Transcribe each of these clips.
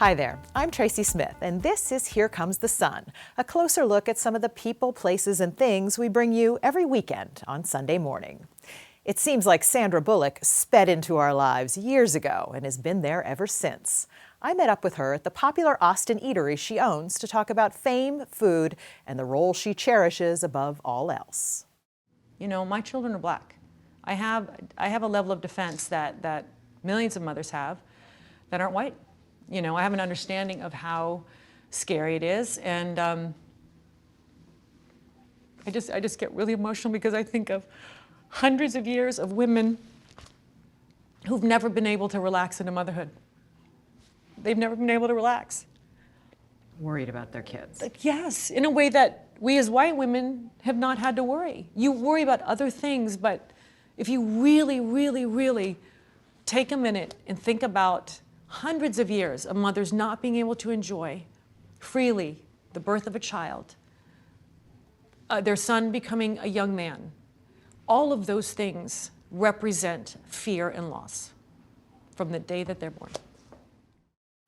Hi there, I'm Tracy Smith, and this is Here Comes the Sun, a closer look at some of the people, places, and things we bring you every weekend on Sunday morning. It seems like Sandra Bullock sped into our lives years ago and has been there ever since. I met up with her at the popular Austin eatery she owns to talk about fame, food, and the role she cherishes above all else. You know, my children are black. I have a level of defense that millions of mothers have that aren't white. You know, I have an understanding of how scary it is, and I just get really emotional because I think of hundreds of years of women who've never been able to relax into motherhood. They've never been able to relax. Worried about their kids. Yes, in a way that we as white women have not had to worry. You worry about other things, but if you really, really, really take a minute and think about hundreds of years of mothers not being able to enjoy freely the birth of a child, their son becoming a young man, all of those things represent fear and loss from the day that they're born.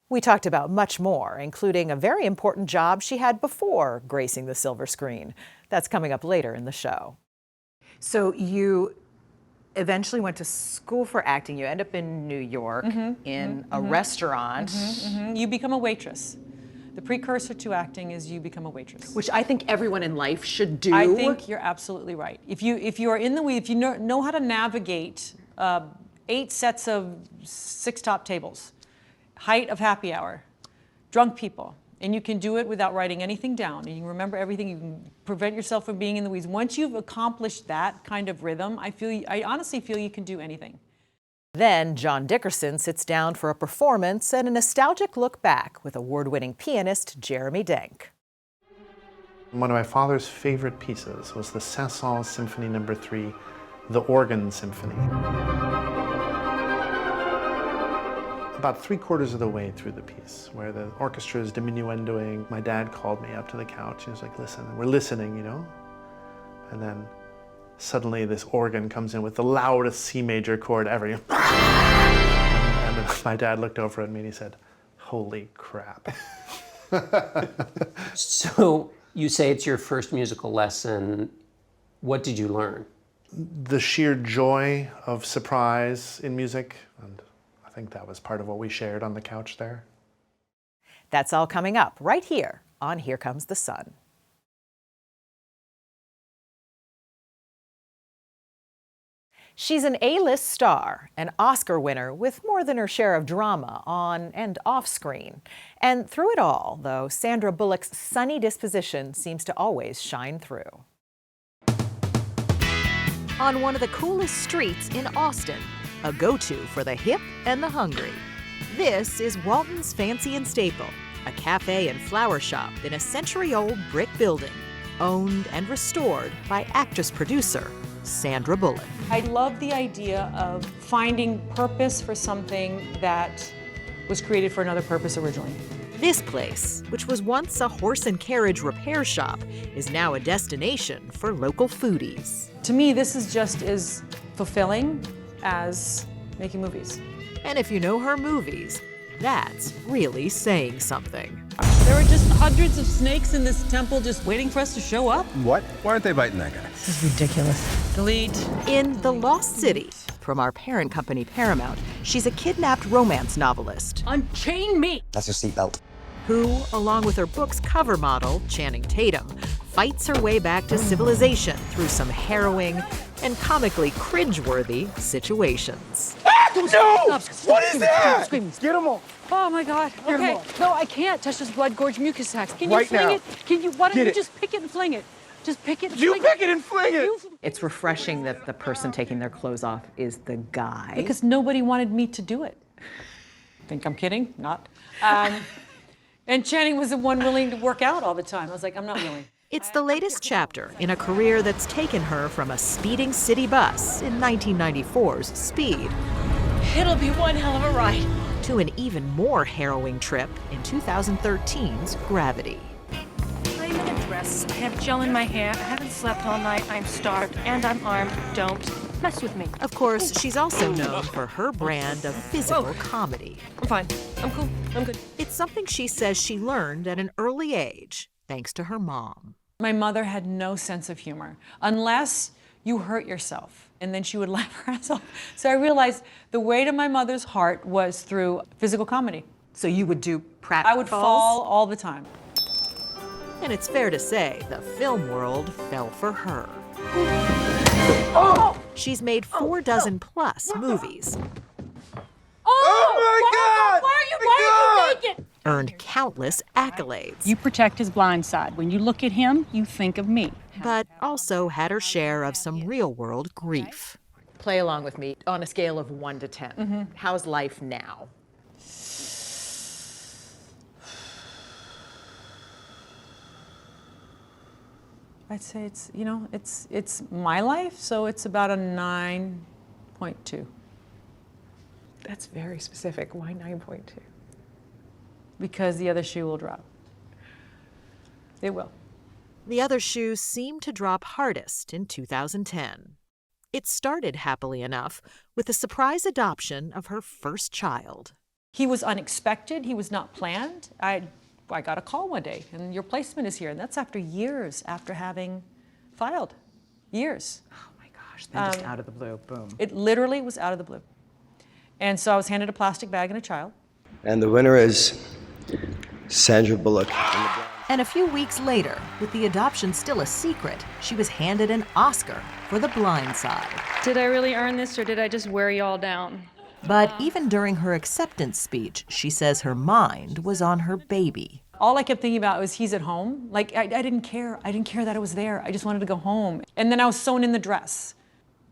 We talked about much more, including a very important job she had before gracing the silver screen. That's coming up later in the show. So you eventually went to school for acting. You end up in New York in a restaurant. You become a waitress. The precursor to acting is you become a waitress. Which I think everyone in life should do. I think you're absolutely right. If you are in the weeds, if you know how to navigate 8 sets of 6 top tables, height of happy hour, drunk people, and you can do it without writing anything down, and you can remember everything, you can prevent yourself from being in the weeds. Once you've accomplished that kind of rhythm, I honestly feel you can do anything. Then John Dickerson sits down for a performance and a nostalgic look back with award-winning pianist Jeremy Denk. One of my father's favorite pieces was the Saint-Saëns Symphony No. 3, the Organ Symphony. About 3/4 of the way through the piece, where the orchestra is diminuendoing, my dad called me up to the couch. He was like, listen, we're listening, you know? And then suddenly this organ comes in with the loudest C major chord ever. And then my dad looked over at me and he said, holy crap. So you say it's your first musical lesson. What did you learn? The sheer joy of surprise in music, and I think that was part of what we shared on the couch there. That's all coming up right here on Here Comes the Sun. She's an A-list star, an Oscar winner with more than her share of drama on and off screen. And through it all, though, Sandra Bullock's sunny disposition seems to always shine through. On one of the coolest streets in Austin, a go-to for the hip and the hungry. This is Walton's Fancy and Staple, a cafe and flower shop in a century-old brick building, owned and restored by actress-producer Sandra Bullock. I love the idea of finding purpose for something that was created for another purpose originally. This place, which was once a horse and carriage repair shop, is now a destination for local foodies. To me, this is just as fulfilling as making movies. And if you know her movies, that's really saying something. There were just hundreds of snakes in this temple just waiting for us to show up. What? Why aren't they biting that guy? This is ridiculous. Delete. In The Lost City, from our parent company Paramount, she's a kidnapped romance novelist. Unchain me! That's your seatbelt. Who, along with her book's cover model, Channing Tatum, fights her way back to civilization through some harrowing and comically cringeworthy situations. No! What is that? Get him off. Oh my God. Okay. No, I can't touch this blood-gorged mucus sacs. Can you Right fling now. it? Can you? Why don't Get you it. just pick it and fling it? Just pick it and You fling pick it and fling it! It's refreshing that the person taking their clothes off is the guy. Because nobody wanted me to do it. Think I'm kidding? Not. And Channing was the one willing to work out all the time. I was like, I'm not willing. It's the latest chapter in a career that's taken her from a speeding city bus in 1994's Speed It'll be one hell of a ride. to an even more harrowing trip in 2013's Gravity. I'm in a dress. I have gel in my hair. I haven't slept all night. I'm starved and I'm armed. Don't mess with me. Of course, she's also known for her brand of physical comedy. I'm fine. I'm cool. I'm good. It's something she says she learned at an early age, thanks to her mom. My mother had no sense of humor, unless you hurt yourself. And then she would laugh her ass off. So I realized the way to my mother's heart was through physical comedy. So you would do pratfalls? I would fall all the time. And it's fair to say the film world fell for her. She's made 4 dozen plus movies, Oh my God! Why are you naked? earned countless accolades, You protect his blind side. When you look at him, you think of me. but also had her share of some real-world grief. Play along with me on a scale of 1 to 10. How's life now? I'd say it's, you know, it's my life, so it's about a 9.2. That's very specific. Why 9.2? Because the other shoe will drop. It will. The other shoe seemed to drop hardest in 2010. It started happily enough with the surprise adoption of her first child. He was unexpected. He was not planned. I got a call one day, and your placement is here. And that's after years after having filed. Years. Oh my gosh, then just out of the blue, boom. It literally was out of the blue. And so I was handed a plastic bag and a child. And the winner is Sandra Bullock. And a few weeks later, with the adoption still a secret, she was handed an Oscar for The Blind Side. Did I really earn this, or did I just wear you all down? But even during her acceptance speech, she says her mind was on her baby. All I kept thinking about was he's at home. Like, I didn't care. I didn't care that I was there. I just wanted to go home. And then I was sewn in the dress.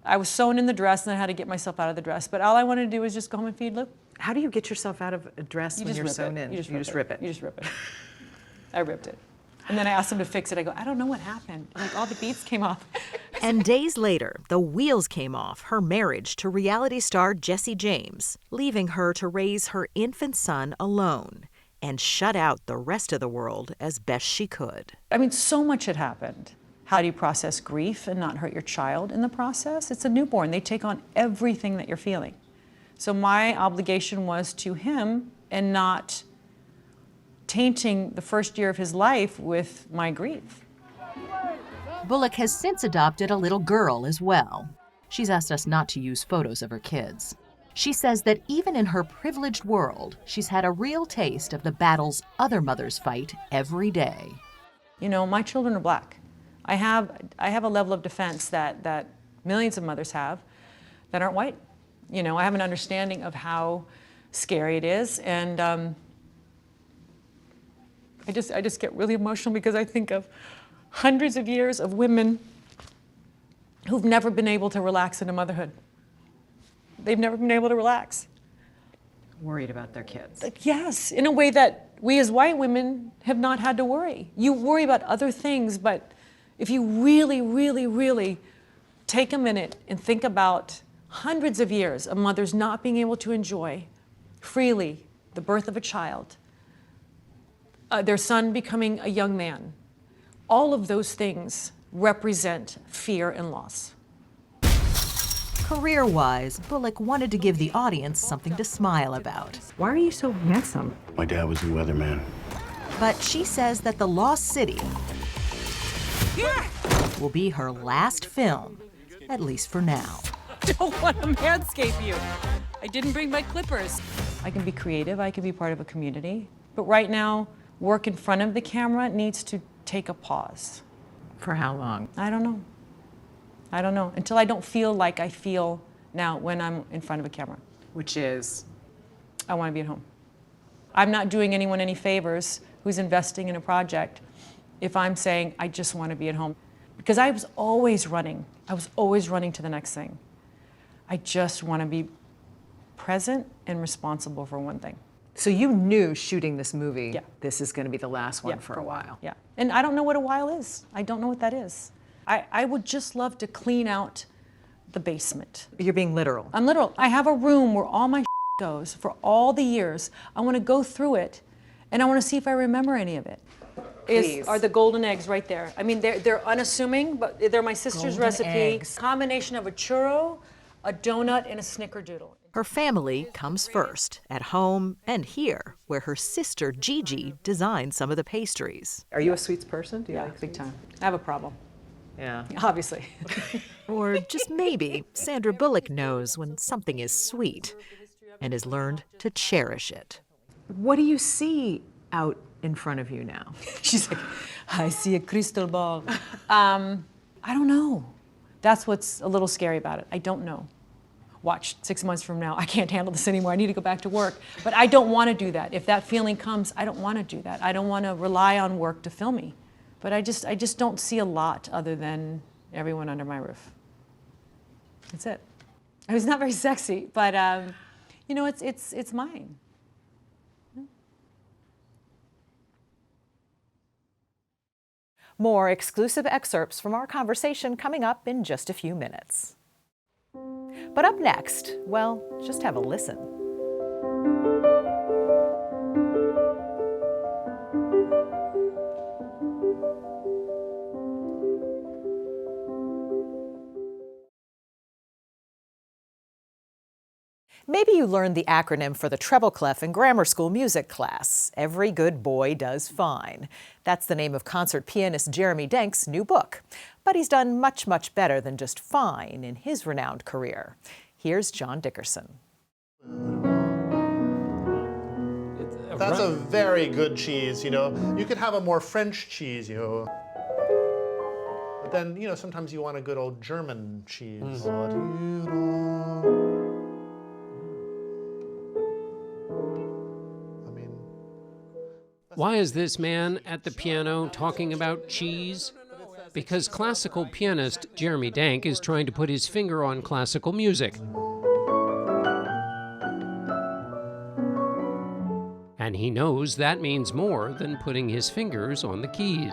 I was sewn in the dress, and I had to get myself out of the dress. But all I wanted to do was just go home and feed Luke. How do you get yourself out of a dress when you're sewn in? You just rip it. You just rip it. I ripped it. And then I asked him to fix it. I go, I don't know what happened. Like, all the beads came off. And days later, the wheels came off her marriage to reality star Jesse James, leaving her to raise her infant son alone and shut out the rest of the world as best she could. I mean, so much had happened. How do you process grief and not hurt your child in the process? It's a newborn. They take on everything that you're feeling. So my obligation was to him and not tainting the first year of his life with my grief. Bullock has since adopted a little girl as well. She's asked us not to use photos of her kids. She says that even in her privileged world, she's had a real taste of the battles other mothers fight every day. You know, my children are black. I have a level of defense that millions of mothers have that aren't white. You know, I have an understanding of how scary it is, and I just get really emotional because I think of hundreds of years of women who've never been able to relax into motherhood. They've never been able to relax. Worried about their kids. Yes, in a way that we as white women have not had to worry. You worry about other things, but if you really, really, really take a minute and think about hundreds of years of mothers not being able to enjoy freely the birth of a child, their son becoming a young man, all of those things represent fear and loss. Career-wise, Bullock wanted to give the audience something to smile about. Why are you so handsome? My dad was a weatherman. But she says that The Lost City will be her last film, at least for now. Don't want to manscape you. I didn't bring my clippers. I can be creative, I can be part of a community, but right now, work in front of the camera needs to take a pause. For how long? I don't know. I don't know, until I don't feel like I feel now when I'm in front of a camera. Which is? I want to be at home. I'm not doing anyone any favors who's investing in a project if I'm saying I just want to be at home. Because I was always running. I was always running to the next thing. I just want to be present and responsible for one thing. So you knew shooting this movie, Yeah. this is going to be the last one for a while. Yeah, and I don't know what a while is. I don't know what that is. I would just love to clean out the basement. You're being literal. I'm literal. I have a room where all my goes for all the years. I want to go through it, and I want to see if I remember any of it. are the golden eggs right there. I mean, they're unassuming, but they're my sister's Golden recipe. eggs. Combination of a churro, a donut, and a snickerdoodle. Her family comes first, at home and here, where her sister Gigi designed some of the pastries. Are you a sweets person? Do you like Big sweets? time. I have a problem, Yeah. obviously. Or just maybe Sandra Bullock knows when something is sweet and has learned to cherish it. What do you see out in front of you now? She's like, I see a crystal ball. I don't know. That's what's a little scary about it. I don't know. Watch, 6 months from now, I can't handle this anymore. I need to go back to work. But I don't want to do that. If that feeling comes, I don't want to do that. I don't want to rely on work to fill me. But I just don't see a lot other than everyone under my roof. That's it. It was not very sexy, but you know, it's mine. More exclusive excerpts from our conversation coming up in just a few minutes. But up next, well, just have a listen. Maybe you learned the acronym for the treble clef in grammar school music class. Every good boy does fine. That's the name of concert pianist Jeremy Denk's new book. But he's done much, much better than just fine in his renowned career. Here's John Dickerson. That's a very good cheese, you know. You could have a more French cheese, you know. But then, you know, sometimes you want a good old German cheese. Why is this man at the piano talking about cheese? Because classical pianist Jeremy Denk is trying to put his finger on classical music. And he knows that means more than putting his fingers on the keys.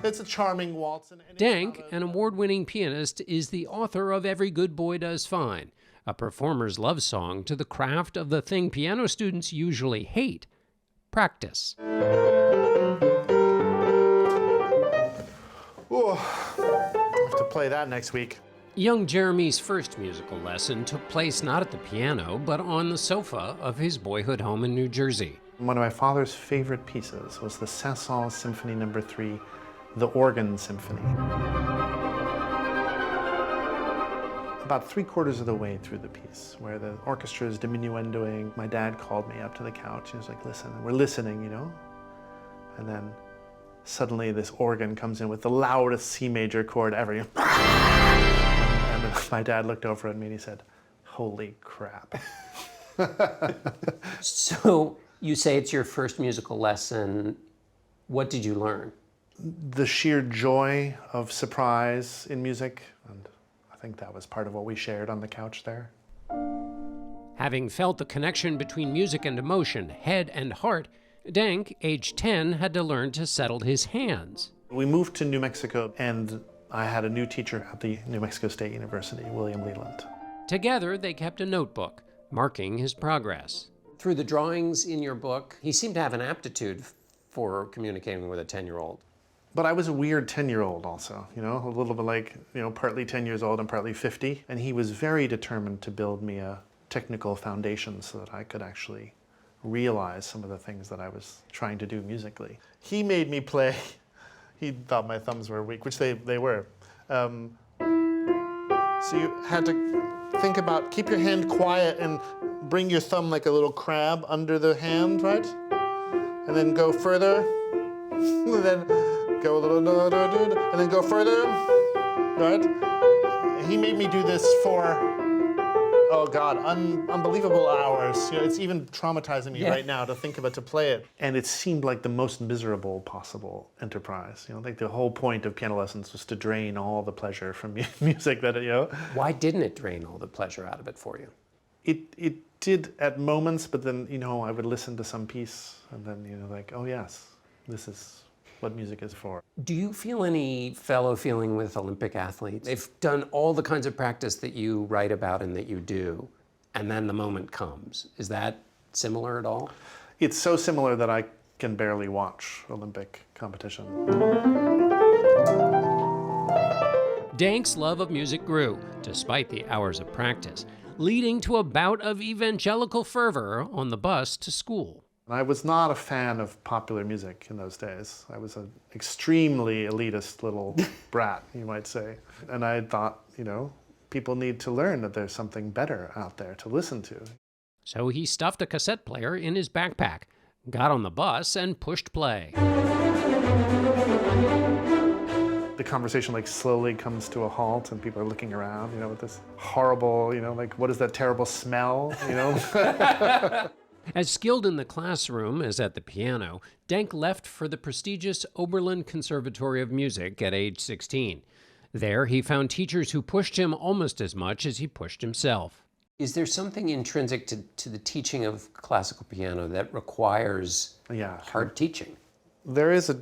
It's a charming waltz. Denk, an award-winning pianist, is the author of Every Good Boy Does Fine, a performer's love song to the craft of the thing piano students usually hate: practice. Ooh, I have to play that next week. Young Jeremy's first musical lesson took place not at the piano, but on the sofa of his boyhood home in New Jersey. One of my father's favorite pieces was the Saint-Saëns Symphony No. 3, the Organ Symphony. About 3/4 of the way through the piece, where the orchestra is diminuendoing, my dad called me up to the couch. He was like, listen, we're listening, you know? And then suddenly this organ comes in with the loudest C major chord ever. And then my dad looked over at me and he said, holy crap. So you say it's your first musical lesson. What did you learn? The sheer joy of surprise in music, and I think that was part of what we shared on the couch there. Having felt the connection between music and emotion, head and heart, Denk, age 10, had to learn to settle his hands. We moved to New Mexico, and I had a new teacher at the New Mexico State University, William Leland. Together, they kept a notebook, marking his progress. Through the drawings in your book, he seemed to have an aptitude for communicating with a 10-year-old. But I was a weird 10-year-old also, you know, a little bit like, you know, partly 10 years old and partly 50. And he was very determined to build me a technical foundation so that I could actually realize some of the things that I was trying to do musically. He made me play, he thought my thumbs were weak, which they were. So you had to think about, keep your hand quiet and bring your thumb like a little crab under the hand, right? And then go further, and then go a little, and then go further, right? He made me do this for, oh God, unbelievable hours. You know, it's even traumatizing me right now to think about, to play it. And it seemed like the most miserable possible enterprise. You know, like the whole point of piano lessons was to drain all the pleasure from music that, you know. Why didn't it drain all the pleasure out of it for you? It did at moments, but then, you know, I would listen to some piece and then, you know, like, oh yes, this is what music is for. Do you feel any fellow feeling with Olympic athletes? They've done all the kinds of practice that you write about and that you do, and then the moment comes. Is that similar at all? It's so similar that I can barely watch Olympic competition. Denk's love of music grew, despite the hours of practice, leading to a bout of evangelical fervor on the bus to school. I was not a fan of popular music in those days. I was an extremely elitist little brat, you might say. And I thought, people need to learn that there's something better out there to listen to. So he stuffed a cassette player in his backpack, got on the bus, and pushed play. The conversation slowly comes to a halt and people are looking around, with this horrible, what is that terrible smell, As skilled in the classroom as at the piano, Denk left for the prestigious Oberlin Conservatory of Music at age 16. There, he found teachers who pushed him almost as much as he pushed himself. Is there something intrinsic to the teaching of classical piano that requires hard teaching? There is a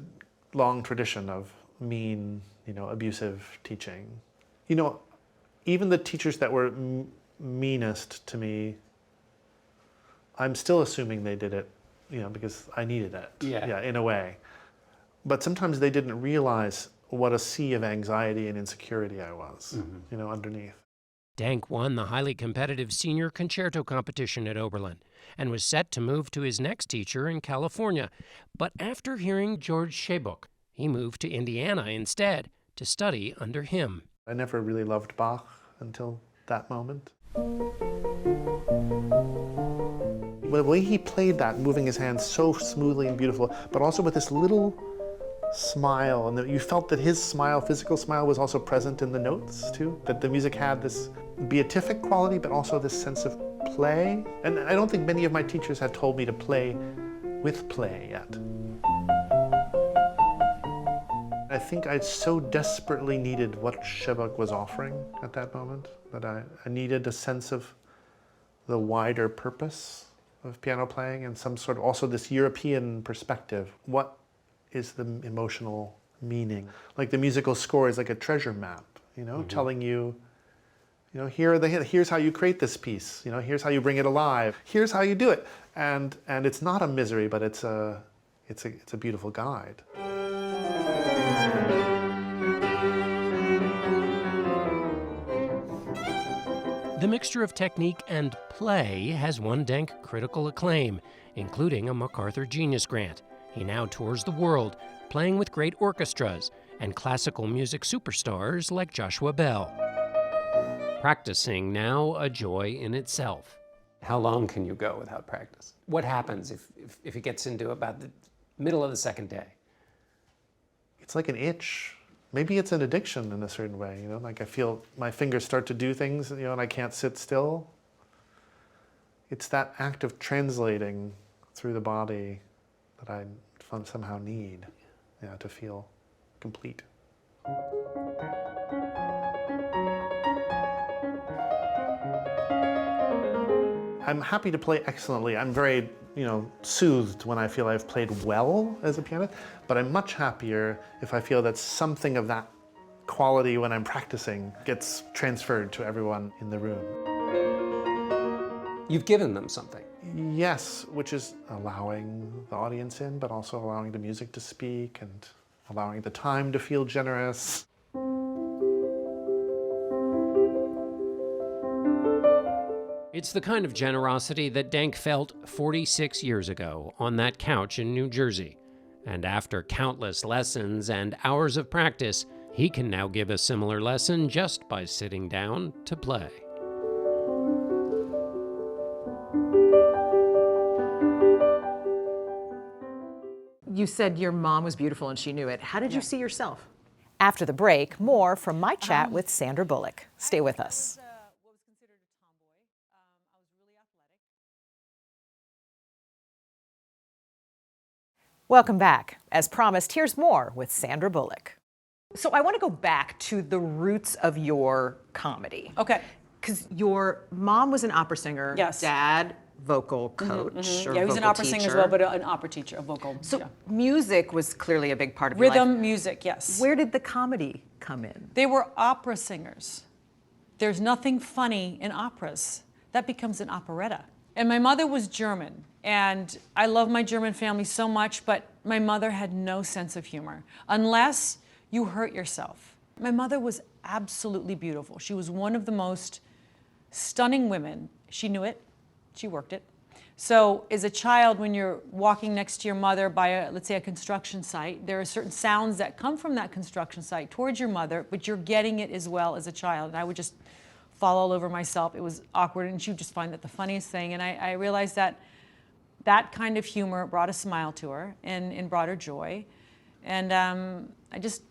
long tradition of mean, abusive teaching. Even the teachers that were meanest to me, I'm still assuming they did it, because I needed it, in a way. But sometimes they didn't realize what a sea of anxiety and insecurity I was, underneath. Denk won the highly competitive senior concerto competition at Oberlin and was set to move to his next teacher in California. But after hearing George Shebuck, he moved to Indiana instead to study under him. I never really loved Bach until that moment. The way he played that, moving his hands so smoothly and beautiful, but also with this little smile, and you felt that his smile, physical smile, was also present in the notes too, that the music had this beatific quality, but also this sense of play. And I don't think many of my teachers had told me to play with play yet. I think I so desperately needed what Shebuck was offering at that moment, that I needed a sense of the wider purpose of piano playing and some sort of also this European perspective. What is the emotional meaning? Like the musical score is like a treasure map, telling you, here's how you create this piece, here's how you bring it alive, here's how you do it. And it's not a misery, but it's a beautiful guide. The mixture of technique and play has won Denk critical acclaim, including a MacArthur Genius Grant. He now tours the world, playing with great orchestras and classical music superstars like Joshua Bell. Practicing now a joy in itself. How long can you go without practice? What happens if it gets into about the middle of the second day? It's like an itch. Maybe it's an addiction in a certain way, like I feel my fingers start to do things, and I can't sit still. It's that act of translating through the body that I somehow need, to feel complete. I'm happy to play excellently. I'm very, soothed when I feel I've played well as a pianist, but I'm much happier if I feel that something of that quality when I'm practicing gets transferred to everyone in the room. You've given them something. Yes, which is allowing the audience in, but also allowing the music to speak and allowing the time to feel generous. It's the kind of generosity that Denk felt 46 years ago on that couch in New Jersey. And after countless lessons and hours of practice, he can now give a similar lesson just by sitting down to play. You said your mom was beautiful and she knew it. How did you see yourself? After the break, more from my chat with Sandra Bullock. Stay with us. Welcome back. As promised, here's more with Sandra Bullock. So I want to go back to the roots of your comedy. Okay. Because your mom was an opera singer. Yes. Dad, vocal coach. Or Yeah, he was an vocal opera singer as teacher. well, but an opera teacher, a vocal. So yeah. music was clearly a big part of your life. Rhythm, music, yes. Where did the comedy come in? They were opera singers. There's nothing funny in operas. That becomes an operetta. And my mother was German, and I love my German family so much, but my mother had no sense of humor, unless you hurt yourself. My mother was absolutely beautiful. She was one of the most stunning women. She knew it, she worked it. So as a child, when you're walking next to your mother by, let's say, a construction site, there are certain sounds that come from that construction site towards your mother, but you're getting it as well as a child. And I would just fall all over myself. It was awkward, and she would just find that the funniest thing. And I realized that that kind of humor brought a smile to her and brought her joy. And I just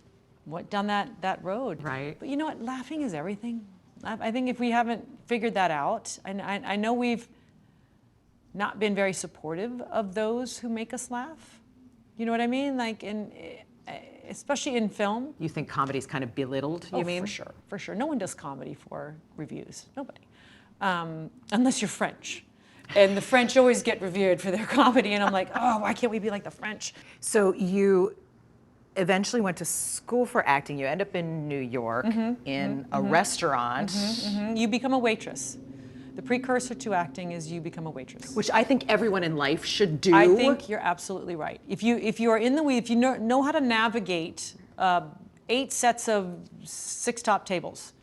went down that road. Right. But you know what? Laughing is everything. I think if we haven't figured that out, and I know we've not been very supportive of those who make us laugh. You know what I mean? Like, especially in film. You think comedy's kind of belittled, you mean? For sure, for sure. No one does comedy for reviews, nobody. Unless you're French. And the French always get revered for their comedy, and I'm like, oh, why can't we be like the French? So you eventually went to school for acting. You end up in New York in a restaurant. You become a waitress. The precursor to acting is you become a waitress. Which I think everyone in life should do. I think you're absolutely right. If you are in the weed, if you know how to navigate 8 sets of 6 top tables,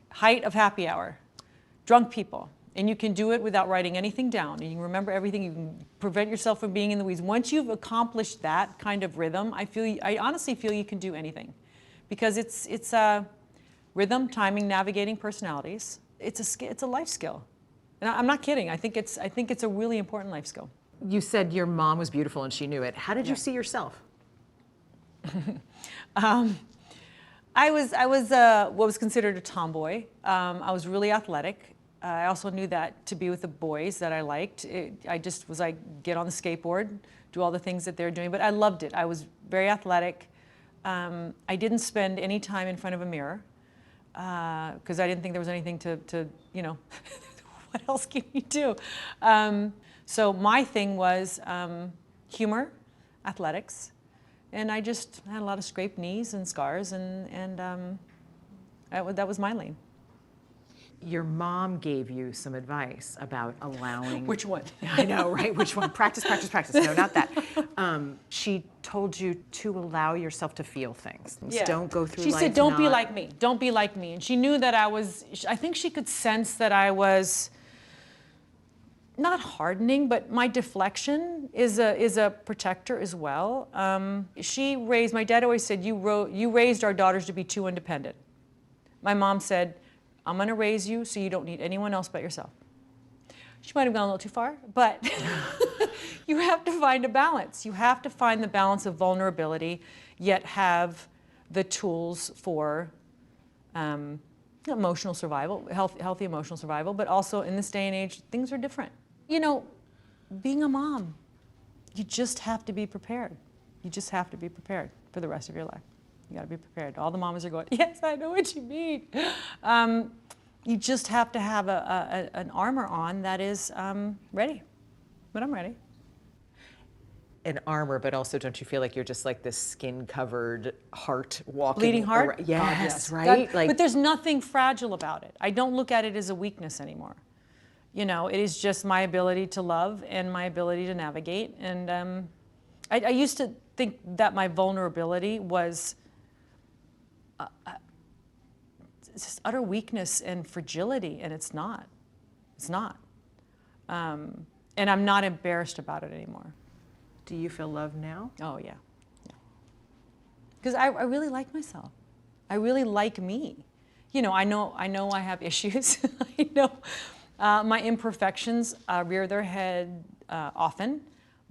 height of happy hour, drunk people, and you can do it without writing anything down, and you can remember everything, you can prevent yourself from being in the weeds. Once you've accomplished that kind of rhythm, I honestly feel you can do anything. Because it's rhythm, timing, navigating personalities. It's a life skill. And I'm not kidding. I think it's a really important life skill. You said your mom was beautiful and she knew it. How did you see yourself? I was what was considered a tomboy. I was really athletic. I also knew that to be with the boys that I liked, I just was like, get on the skateboard, do all the things that they're doing. But I loved it. I was very athletic. I didn't spend any time in front of a mirror because I didn't think there was anything to you know, what else can you do? So my thing was humor, athletics, and I just had a lot of scraped knees and scars, and that was my lane. Your mom gave you some advice about allowing... Which one? I know, right? Which one? Practice, practice, practice. No, not that. She told you to allow yourself to feel things. Yeah. Don't go through life. She said, don't be like me. Don't be like me. And she knew that I think she could sense that I was not hardening, but my deflection is a protector as well. My dad always said, you raised our daughters to be too independent. My mom said, I'm going to raise you so you don't need anyone else but yourself. She might have gone a little too far, but you have to find a balance. You have to find the balance of vulnerability, yet have the tools for emotional survival, healthy emotional survival, but also in this day and age, things are different. You know, being a mom, you just have to be prepared. You just have to be prepared for the rest of your life. You got to be prepared. All the mamas are going, yes, I know what you mean. You just have to have an armor on that is ready. But I'm ready. An armor, but also don't you feel like you're just like this skin-covered heart walking? Bleeding heart? Yes, God, yes. right? But there's nothing fragile about it. I don't look at it as a weakness anymore. You know, it is just my ability to love and my ability to navigate. And I used to think that my vulnerability was it's just utter weakness and fragility, and it's not. It's not. And I'm not embarrassed about it anymore. Do you feel loved now? Oh, yeah. Because I really like myself. I really like me. You know I I have issues. I know my imperfections rear their head often,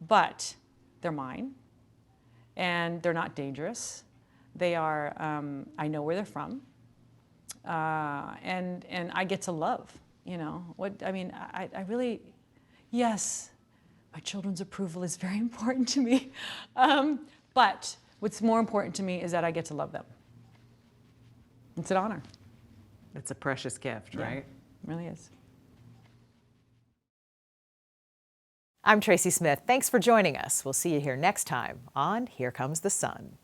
but they're mine, and they're not dangerous. They are, I know where they're from, and I get to love, you know. I really, yes, my children's approval is very important to me, but what's more important to me is that I get to love them. It's an honor. It's a precious gift, right? It really is. I'm Tracy Smith. Thanks for joining us. We'll see you here next time on Here Comes the Sun.